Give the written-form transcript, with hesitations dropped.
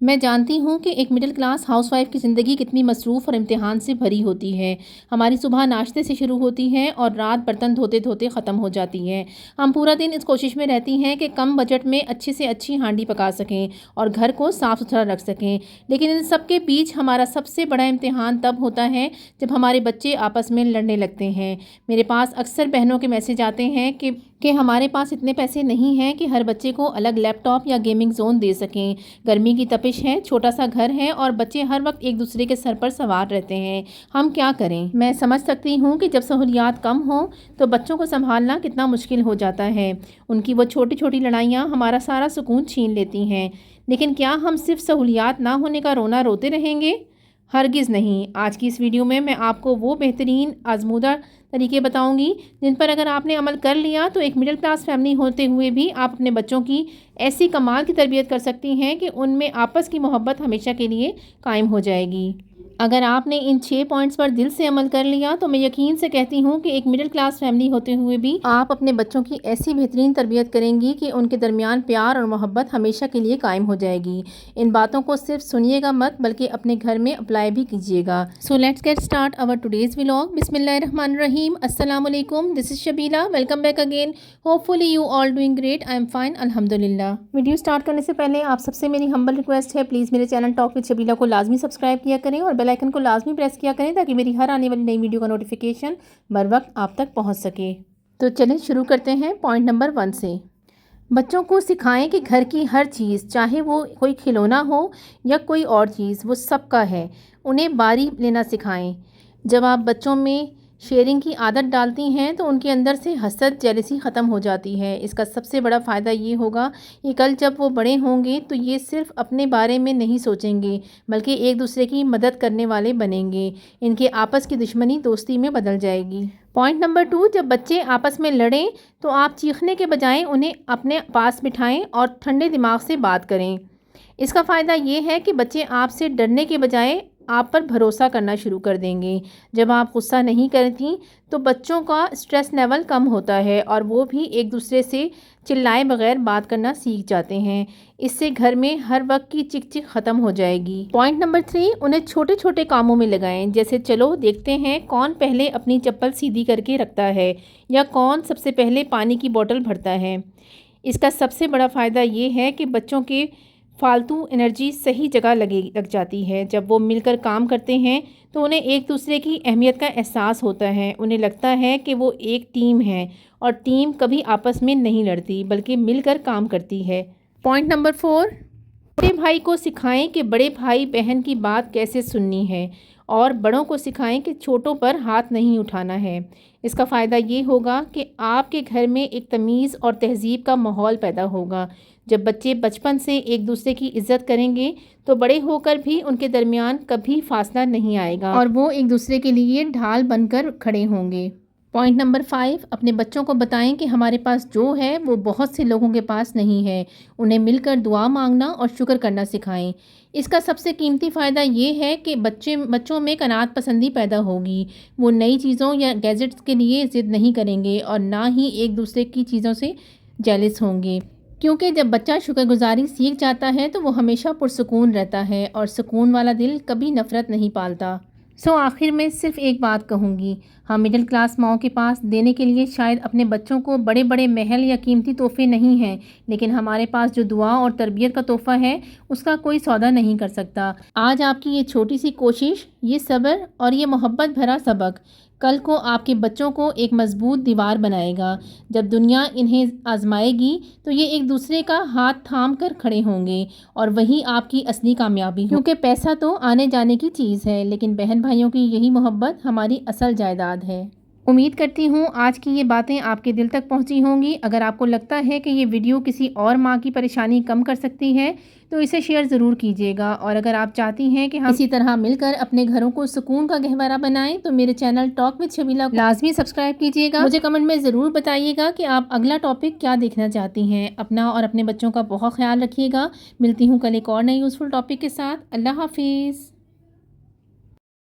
मैं जानती हूँ कि एक मिडिल क्लास हाउसवाइफ की ज़िंदगी कितनी मसरूफ़ और इम्तिहान से भरी होती है। हमारी सुबह नाश्ते से शुरू होती है और रात बर्तन धोते धोते ख़त्म हो जाती है। हम पूरा दिन इस कोशिश में रहती हैं कि कम बजट में अच्छी से अच्छी हांडी पका सकें और घर को साफ़ सुथरा रख सकें। लेकिन इन सब के बीच हमारा सबसे बड़ा इम्तिहान तब होता है जब हमारे बच्चे आपस में लड़ने लगते हैं। मेरे पास अक्सर बहनों के मैसेज आते हैं कि हमारे पास इतने पैसे नहीं हैं कि हर बच्चे को अलग लैपटॉप या गेमिंग जोन दे सकें। गर्मी की तपिश है, छोटा सा घर है और बच्चे हर वक्त एक दूसरे के सर पर सवार रहते हैं। हम क्या करें? मैं समझ सकती हूँ कि जब सहूलियात कम हो तो बच्चों को संभालना कितना मुश्किल हो जाता है। उनकी वो छोटी छोटी लड़ाइयाँ हमारा सारा सुकून छीन लेती हैं। लेकिन क्या हम सिर्फ सहूलियात ना होने का रोना रोते रहेंगे? हरगिज़ नहीं। आज की इस वीडियो में मैं आपको वो बेहतरीन आजमूदा तरीके बताऊंगी जिन पर अगर आपने अमल कर लिया तो एक मिडिल क्लास फैमिली होते हुए भी आप अपने बच्चों की ऐसी कमाल की तरबियत कर सकती हैं कि उनमें आपस की मोहब्बत हमेशा के लिए कायम हो जाएगी। अगर आपने इन 6 पॉइंट्स पर दिल से अमल कर लिया तो मैं यकीन से कहती हूँ कि एक मिडिल क्लास फैमिली होते हुए भी आप अपने बच्चों की ऐसी बेहतरीन तरबियत करेंगी कि उनके दरमियान प्यार और मोहब्बत हमेशा के लिए कायम हो जाएगी। इन बातों को सिर्फ सुनिएगा मत बल्कि अपने घर में अप्लाई भी कीजिएगा। So let's get start our today's vlog. बिस्मिल्लाहिर्रहमानिर्रहीम। अस्सलाम वालेकुम, this is Shabila. Welcome back again. Hopefully you all doing great. I am fine, अल्हम्दुलिल्लाह। वीडियो स्टार्ट करने से पहले आप सबसे मेरी हम्बल रिक्वेस्ट है, प्लीज़ मेरे चैनल टॉक विद शबीला को लाजमी सब्सक्राइब किया करें और बेल आइकन को लाजमी प्रेस किया करें ताकि मेरी हर आने वाली नई वीडियो का नोटिफिकेशन बर वक्त आप तक पहुंच सके। तो चलें शुरू करते हैं पॉइंट नंबर 1 से। बच्चों को सिखाएं कि घर की हर चीज़, चाहे वो कोई खिलौना हो या कोई और चीज़, वो सबका है। उन्हें बारी लेना सिखाएं। जब आप बच्चों में शेयरिंग की आदत डालती हैं तो उनके अंदर से हसद, जेलसी ख़त्म हो जाती है। इसका सबसे बड़ा फ़ायदा ये होगा कि कल जब वो बड़े होंगे तो ये सिर्फ़ अपने बारे में नहीं सोचेंगे बल्कि एक दूसरे की मदद करने वाले बनेंगे। इनके आपस की दुश्मनी दोस्ती में बदल जाएगी। पॉइंट नंबर 2, जब बच्चे आपस में लड़ें तो आप चीखने के बजाय उन्हें अपने पास बिठाएं और ठंडे दिमाग से बात करें। इसका फ़ायदा ये है कि बच्चे आपसे डरने के बजाय आप पर भरोसा करना शुरू कर देंगे। जब आप गुस्सा नहीं करती तो बच्चों का स्ट्रेस लेवल कम होता है और वो भी एक दूसरे से चिल्लाए बगैर बात करना सीख जाते हैं। इससे घर में हर वक्त की चिक चिक ख़त्म हो जाएगी। पॉइंट नंबर 3, उन्हें छोटे छोटे कामों में लगाएं। जैसे चलो देखते हैं कौन पहले अपनी चप्पल सीधी करके रखता है या कौन सबसे पहले पानी की बोतल भरता है। इसका सबसे बड़ा फ़ायदा ये है कि बच्चों के फालतू एनर्जी सही जगह लग जाती है। जब वो मिलकर काम करते हैं तो उन्हें एक दूसरे की अहमियत का एहसास होता है। उन्हें लगता है कि वो एक टीम है और टीम कभी आपस में नहीं लड़ती बल्कि मिलकर काम करती है। पॉइंट नंबर 4, छोटे भाई को सिखाएं कि बड़े भाई बहन की बात कैसे सुननी है और बड़ों को सिखाएं कि छोटों पर हाथ नहीं उठाना है। इसका फ़ायदा ये होगा कि आपके घर में एक तमीज़ और तहज़ीब का माहौल पैदा होगा। जब बच्चे बचपन से एक दूसरे की इज़्ज़त करेंगे तो बड़े होकर भी उनके दरमियान कभी फासला नहीं आएगा और वो एक दूसरे के लिए ढाल बनकर खड़े होंगे। पॉइंट नंबर 5, अपने बच्चों को बताएं कि हमारे पास जो है वो बहुत से लोगों के पास नहीं है। उन्हें मिलकर दुआ मांगना और शुक्र करना सिखाएं। इसका सबसे कीमती फ़ायदा ये है कि बच्चों में कनात पसंदी पैदा होगी। वो नई चीज़ों या गैजेट्स के लिए ज़िद नहीं करेंगे और ना ही एक दूसरे की चीज़ों से जेलस होंगे, क्योंकि जब बच्चा शुक्रगुजारी सीख जाता है तो वो हमेशा पुरसुकून रहता है और सुकून वाला दिल कभी नफ़रत नहीं पालता। आखिर में सिर्फ एक बात कहूँगी, हम मिडिल क्लास माओं के पास देने के लिए शायद अपने बच्चों को बड़े बड़े महल या कीमती तोहफे नहीं हैं, लेकिन हमारे पास जो दुआ और तरबियत का तोहफ़ा है उसका कोई सौदा नहीं कर सकता। आज आपकी ये छोटी सी कोशिश, ये सब्र और ये मोहब्बत भरा सबक कल को आपके बच्चों को एक मजबूत दीवार बनाएगा। जब दुनिया इन्हें आजमाएगी तो ये एक दूसरे का हाथ थाम कर खड़े होंगे और वही आपकी असली कामयाबी है। क्योंकि पैसा तो आने जाने की चीज़ है, लेकिन बहन भाइयों की यही मोहब्बत हमारी असल जायदाद है। उम्मीद करती हूँ आज की ये बातें आपके दिल तक पहुँची होंगी। अगर आपको लगता है कि ये वीडियो किसी और माँ की परेशानी कम कर सकती है तो इसे शेयर ज़रूर कीजिएगा। और अगर आप चाहती हैं कि हम इसी तरह मिलकर अपने घरों को सुकून का गहवारा बनाएं तो मेरे चैनल टॉक विद शबीला को लाजमी सब्सक्राइब कीजिएगा। मुझे कमेंट में ज़रूर बताइएगा कि आप अगला टॉपिक क्या देखना चाहती हैं। अपना और अपने बच्चों का बहुत ख्याल रखिएगा। मिलती हूँ कल एक और नई यूज़फुल टॉपिक के साथ। अल्लाह हाफिज़।